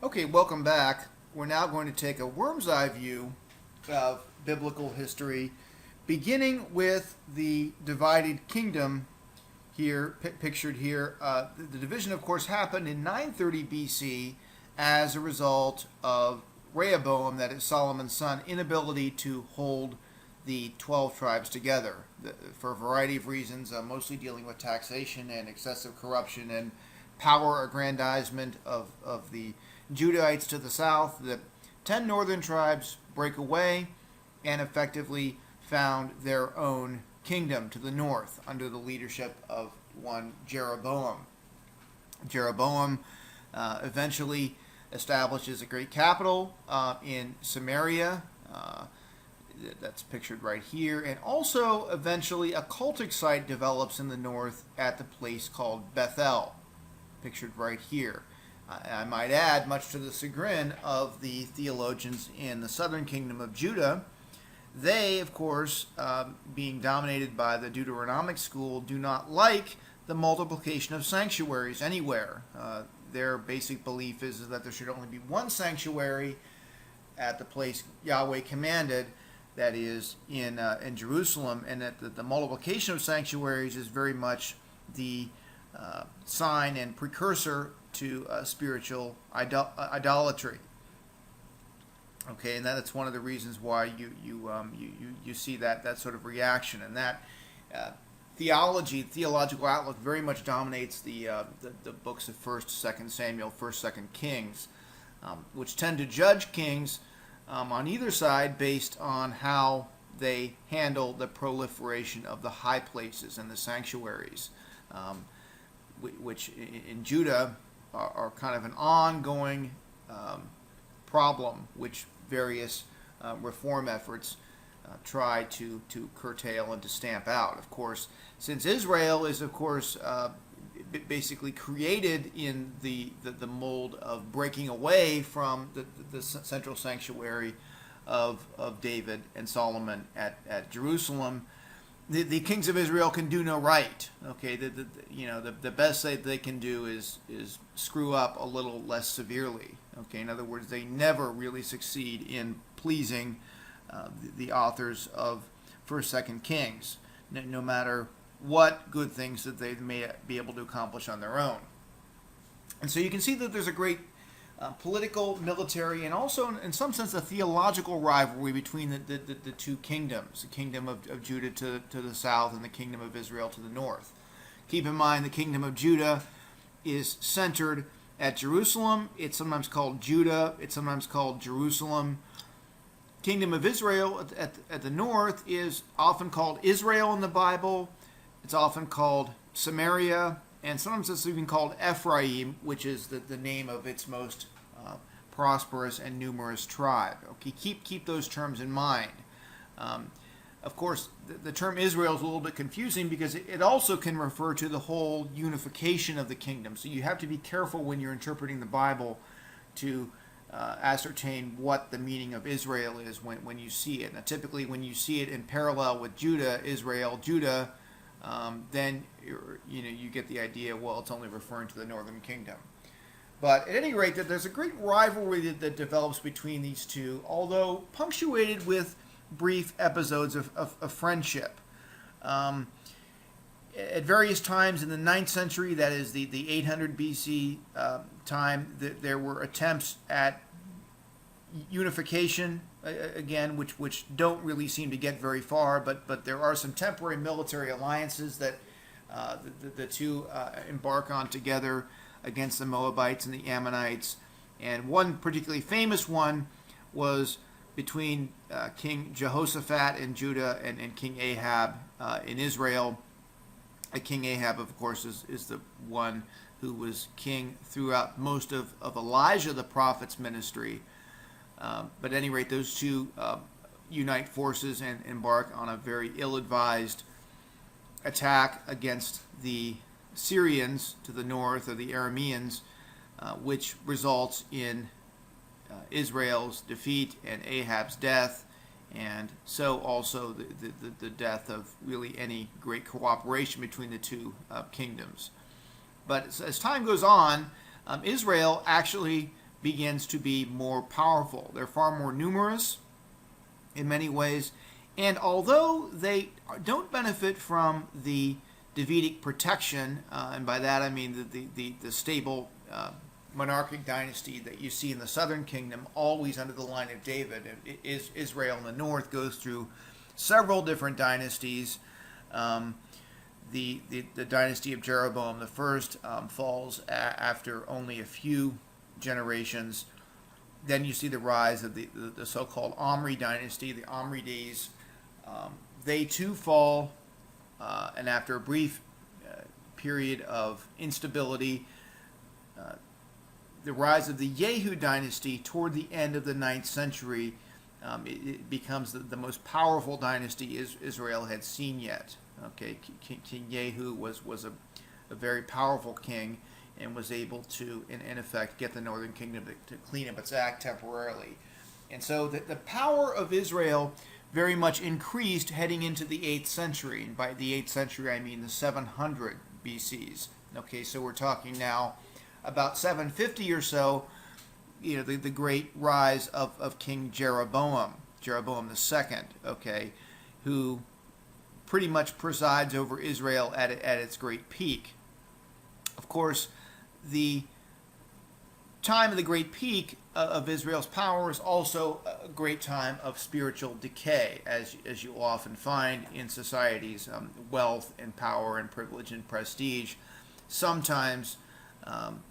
Okay, welcome back. We're now going to take a worm's eye view of biblical history, beginning with the divided kingdom here, pictured here. The division, of course, happened in 930 BC as a result of Rehoboam, that is Solomon's son, inability to hold the 12 tribes together for a variety of reasons, mostly dealing with taxation and excessive corruption and power aggrandizement of the Judahites to the south. The 10 northern tribes break away and effectively found their own kingdom to the north under the leadership of one Jeroboam. Jeroboam eventually establishes a great capital in Samaria. That's pictured right here. And also, eventually, a cultic site develops in the north at the place called Bethel, pictured right here. I might add, much to the chagrin of the theologians in the southern kingdom of Judah, they, of course, being dominated by the Deuteronomic school, do not like the multiplication of sanctuaries anywhere. Their basic belief is that there should only be one sanctuary at the place Yahweh commanded, that is in Jerusalem, and that the multiplication of sanctuaries is very much the sign and precursor to spiritual idolatry. Okay, and that's one of the reasons why you see that sort of reaction, and that theological outlook very much dominates the books of 1st, 2nd Samuel, 1st, 2nd Kings, which tend to judge kings on either side based on how they handle the proliferation of the high places and the sanctuaries, which in Judah are kind of an ongoing problem, which various reform efforts try to curtail and to stamp out. Of course, since Israel is, of course, basically created in the mold of breaking away from the central sanctuary of David and Solomon at Jerusalem, the kings of Israel can do no right. Okay, the best that they can do is screw up a little less severely. Okay, in other words, they never really succeed in pleasing the authors of 1st, 2nd Kings, no matter what good things that they may be able to accomplish on their own. And so you can see that there's a great political, military, and also, in some sense, a theological rivalry between the two kingdoms, the kingdom of Judah to the south and the kingdom of Israel to the north. Keep in mind, the kingdom of Judah is centered at Jerusalem. It's sometimes called Judah. It's sometimes called Jerusalem. Kingdom of Israel at the north is often called Israel in the Bible. It's often called Samaria, and sometimes it's even called Ephraim, which is the name of its most prosperous and numerous tribe. Okay, keep those terms in mind. Of course, the term Israel is a little bit confusing because it also can refer to the whole unification of the kingdom. So you have to be careful when you're interpreting the Bible to ascertain what the meaning of Israel is when you see it. Now, typically, when you see it in parallel with Judah, Israel, Judah, then you get the idea, well, it's only referring to the northern kingdom. But at any rate, there's a great rivalry that develops between these two, although punctuated with brief episodes of friendship. At various times in the 9th century, that is the 800 BC time, there were attempts at unification, again, which don't really seem to get very far, but there are some temporary military alliances that the two embark on together against the Moabites and the Ammonites. And one particularly famous one was between King Jehoshaphat in Judah and King Ahab in Israel. King Ahab, of course, is the one who was king throughout most of Elijah the prophet's ministry. But at any rate, those two unite forces and embark on a very ill-advised attack against the Syrians to the north, or the Arameans, which results in Israel's defeat and Ahab's death, and so also the death of really any great cooperation between the two kingdoms. But as time goes on, Israel actually begins to be more powerful. They're far more numerous in many ways, and although they don't benefit from the Davidic protection, and by that I mean the stable monarchic dynasty that you see in the southern kingdom, always under the line of David. Israel in the north goes through several different dynasties. The dynasty of Jeroboam the first falls after only a few generations. Then you see the rise of the so-called Omri dynasty, the Omrides. They too fall, and after a brief period of instability, the rise of the Yehu dynasty toward the end of the 9th century, it becomes the most powerful dynasty Israel had seen yet. Okay, King Yehu was a very powerful king, and was able to, in effect, get the northern kingdom to clean up its act temporarily. And so the power of Israel very much increased heading into the 8th century. And by the 8th century, I mean the 700 BCs. Okay, so we're talking now about 750 or so, the great rise of King Jeroboam II, okay, who pretty much presides over Israel at its great peak. Of course, the time of the great peak of Israel's power is also a great time of spiritual decay, as you often find in societies. Wealth and power and privilege and prestige sometimes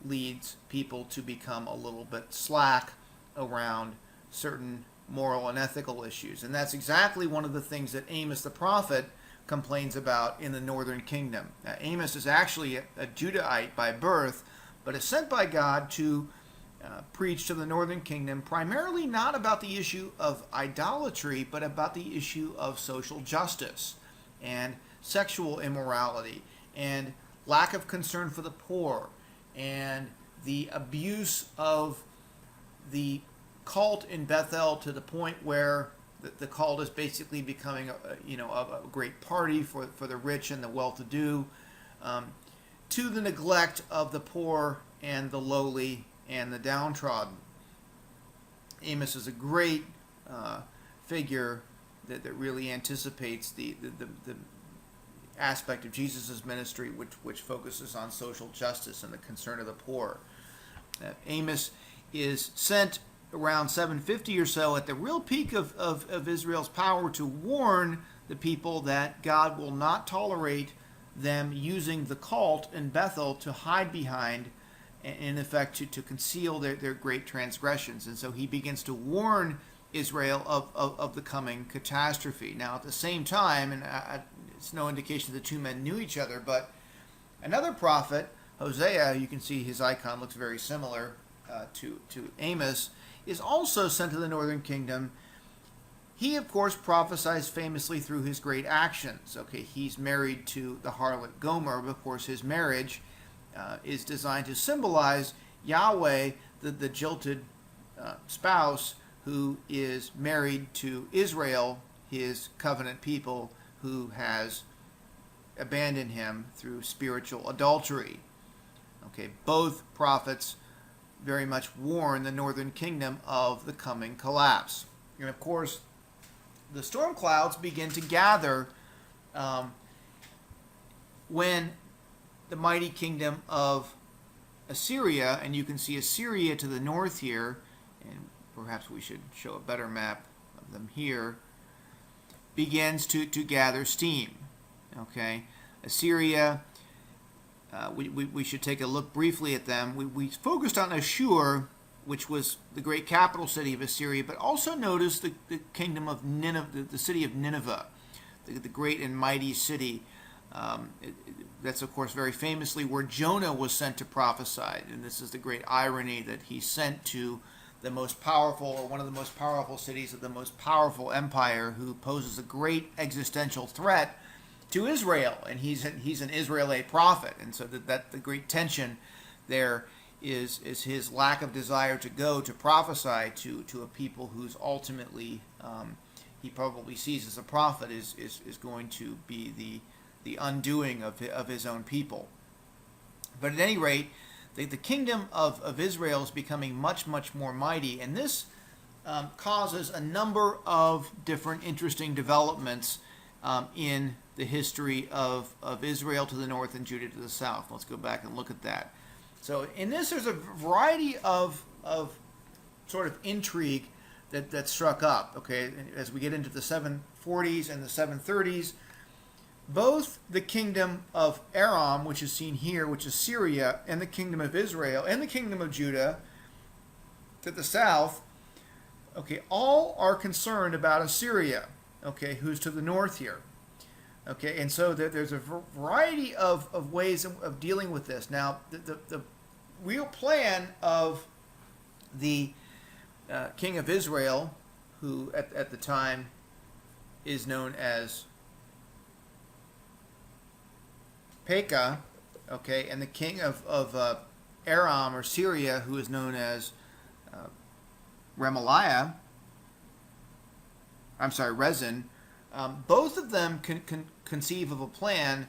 leads people to become a little bit slack around certain moral and ethical issues. And that's exactly one of the things that Amos the prophet complains about in the northern kingdom. Now, Amos is actually a Judahite by birth, but is sent by God to preach to the northern kingdom, primarily not about the issue of idolatry, but about the issue of social justice and sexual immorality and lack of concern for the poor and the abuse of the cult in Bethel to the point where the cult is basically becoming a great party for the rich and the well-to-do, to the neglect of the poor and the lowly and the downtrodden. Amos is a great figure that really anticipates the aspect of Jesus' ministry which focuses on social justice and the concern of the poor. Amos is sent around 750 or so at the real peak of Israel's power to warn the people that God will not tolerate them using the cult in Bethel to hide behind, in effect to conceal their great transgressions. And so he begins to warn Israel of the coming catastrophe. Now at the same time, and it's no indication the two men knew each other, but another prophet, Hosea, you can see his icon looks very similar to Amos, is also sent to the northern kingdom. He, of course, prophesies famously through his great actions. Okay, he's married to the harlot Gomer, but of course his marriage is designed to symbolize Yahweh, the jilted spouse who is married to Israel, his covenant people, who has abandoned him through spiritual adultery. Okay, both prophets very much warn the northern kingdom of the coming collapse. And of course, the storm clouds begin to gather when the mighty kingdom of Assyria, and you can see Assyria to the north here, and perhaps we should show a better map of them here, begins to gather steam. Okay, Assyria, we should take a look briefly at them. We focused on Ashur, which was the great capital city of Assyria, but also notice the kingdom of Nineveh, the city of Nineveh, the great and mighty city. That's, of course, very famously where Jonah was sent to prophesy. And this is the great irony that he's sent to the most powerful, or one of the most powerful cities of the most powerful empire, who poses a great existential threat to Israel. And he's an Israelite prophet. And so that the great tension there is his lack of desire to go to prophesy to a people whose ultimately he probably sees as a prophet is going to be the undoing of his own people. But at any rate, the kingdom of Israel is becoming much, much more mighty, and this causes a number of different interesting developments in the history of Israel to the north and Judah to the south. Let's go back and look at that. So in this, there's a variety of sort of intrigue that struck up, okay, as we get into the 740s and the 730s. Both the kingdom of Aram, which is seen here, which is Syria, and the kingdom of Israel, and the kingdom of Judah to the south, okay, all are concerned about Assyria, okay, who's to the north here. Okay, and so there's a variety of ways of dealing with this. Now, the real plan of the king of Israel, who at the time is known as Pekah, okay, and the king of Aram or Syria, who is known as Rezin, both of them conceive of a plan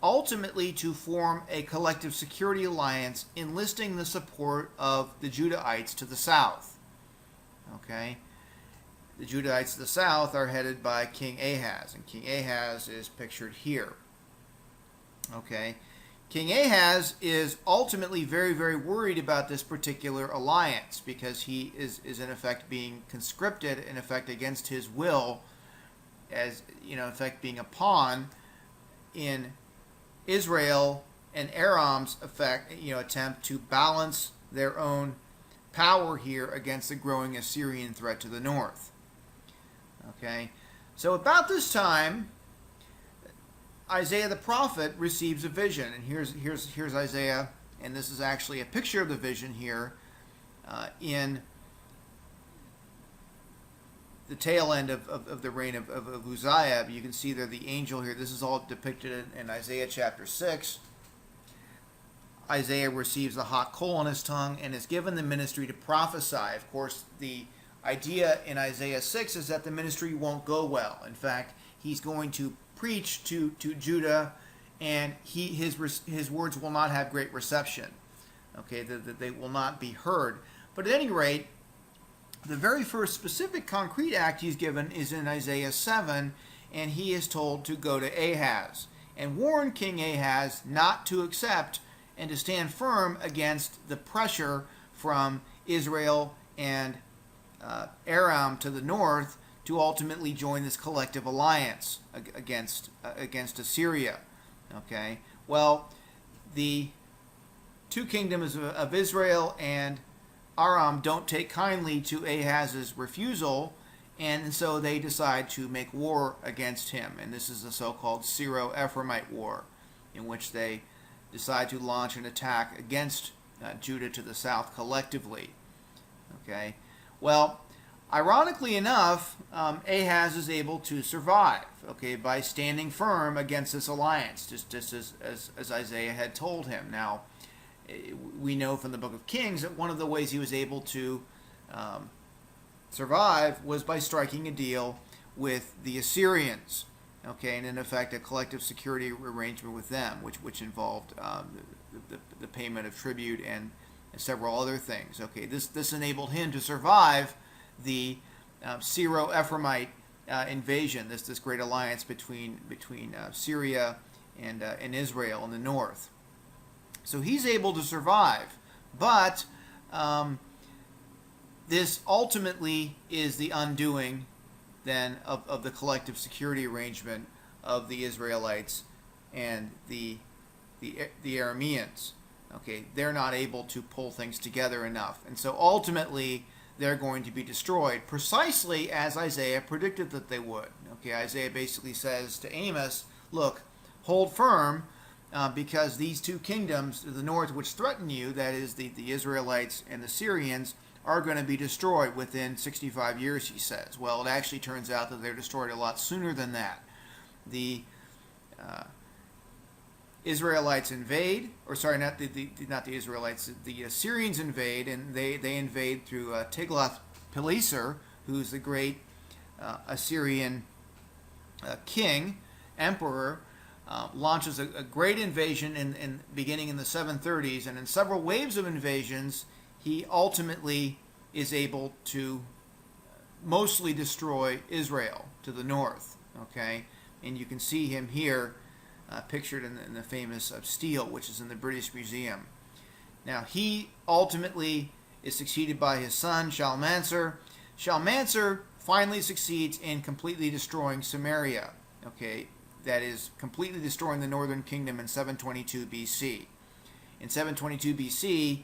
ultimately to form a collective security alliance enlisting the support of the Judahites to the south. Okay? The Judahites to the south are headed by King Ahaz, and King Ahaz is pictured here. Okay? King Ahaz is ultimately very, very worried about this particular alliance because he is in effect being conscripted, in effect against his will, as, in effect being a pawn in Israel and Aram's attempt to balance their own power here against the growing Assyrian threat to the north. Okay, so about this time, Isaiah the prophet receives a vision, and here's Isaiah, and this is actually a picture of the vision here in the tail end of the reign of Uzziah. You can see there the angel here. This is all depicted in Isaiah chapter 6. Isaiah receives a hot coal on his tongue and is given the ministry to prophesy. Of course, the idea in Isaiah 6 is that the ministry won't go well. In fact, he's going to preach to Judah, and his words will not have great reception. Okay, that they will not be heard. But at any rate, the very first specific concrete act he's given is in Isaiah 7, and he is told to go to Ahaz and warn King Ahaz not to accept and to stand firm against the pressure from Israel and Aram to the north to ultimately join this collective alliance against Assyria. Okay, well, the two kingdoms of Israel and Aram don't take kindly to Ahaz's refusal, and so they decide to make war against him. And this is the so-called Syro-Ephraimite war, in which they decide to launch an attack against Judah to the south collectively. Okay, well, ironically enough, Ahaz is able to survive, okay, by standing firm against this alliance, just as Isaiah had told him. Now, we know from the book of Kings that one of the ways he was able to survive was by striking a deal with the Assyrians, okay, and in effect a collective security arrangement with them, which involved the payment of tribute and several other things. Okay, this enabled him to survive the Syro-Ephraimite invasion, this great alliance between Syria and Israel in the north. So he's able to survive, but this ultimately is the undoing then of the collective security arrangement of the Israelites and the Arameans. Okay, they're not able to pull things together enough, and so ultimately they're going to be destroyed, precisely as Isaiah predicted that they would. Okay, Isaiah basically says to Amos, look, hold firm, because these two kingdoms to the north which threaten you, that is the Israelites and the Syrians, are going to be destroyed within 65 years, he says. Well, it actually turns out that they're destroyed a lot sooner than that. The Israelites invade, or sorry, not the Israelites, the Assyrians invade, and they invade through Tiglath-Pileser, who's the great Assyrian king, emperor, launches a great invasion beginning in the 730s, and in several waves of invasions, he ultimately is able to mostly destroy Israel to the north. Okay, and you can see him here pictured in the famous stele, which is in the British Museum. Now, he ultimately is succeeded by his son, Shalmaneser. Shalmaneser finally succeeds in completely destroying Samaria. Okay, that is, completely destroying the northern kingdom in 722 BC. In 722 BC,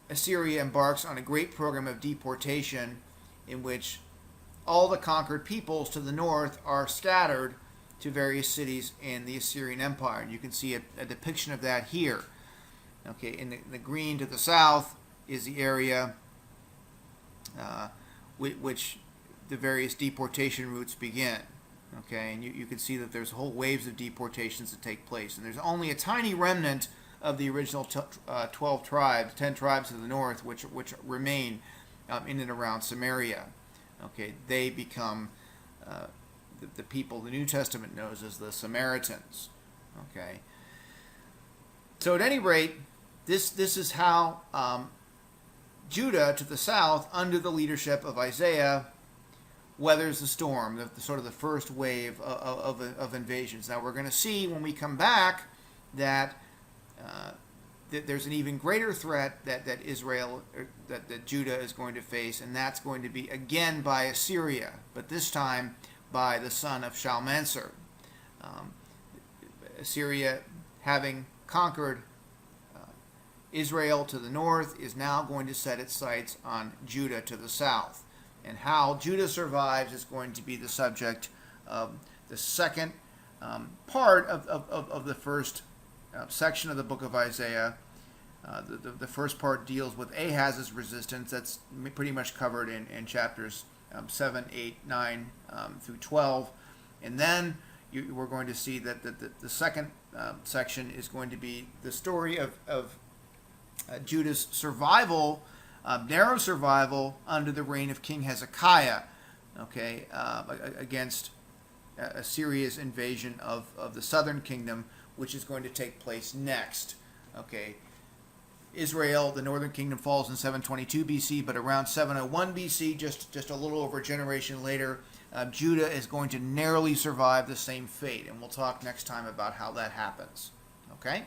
Assyria embarks on a great program of deportation in which all the conquered peoples to the north are scattered to various cities in the Assyrian Empire. And you can see a depiction of that here. Okay, in the green to the south is the area which the various deportation routes begin. Okay, and you can see that there's whole waves of deportations that take place. And there's only a tiny remnant of the original 12 tribes, 10 tribes to the north, which remain in and around Samaria. Okay, they become the people the New Testament knows as the Samaritans. Okay, so at any rate, this is how Judah to the south, under the leadership of Isaiah, weathers the storm, the sort of the first wave of invasions. Now we're going to see when we come back that there's an even greater threat that Israel, that Judah is going to face, and that's going to be again by Assyria, but this time by the son of Shalmaneser. Assyria, having conquered Israel to the north, is now going to set its sights on Judah to the south. And how Judah survives is going to be the subject of the second part of the first section of the book of Isaiah. The first part deals with Ahaz's resistance. That's pretty much covered in chapters 7, 8, 9 through 12. And then we're going to see that the second section is going to be the story of Judah's survival, narrow survival under the reign of King Hezekiah, okay, against Assyria's invasion of the southern kingdom, which is going to take place next. Okay, Israel, the northern kingdom, falls in 722 BC, but around 701 BC, just a little over a generation later, Judah is going to narrowly survive the same fate, and we'll talk next time about how that happens. Okay?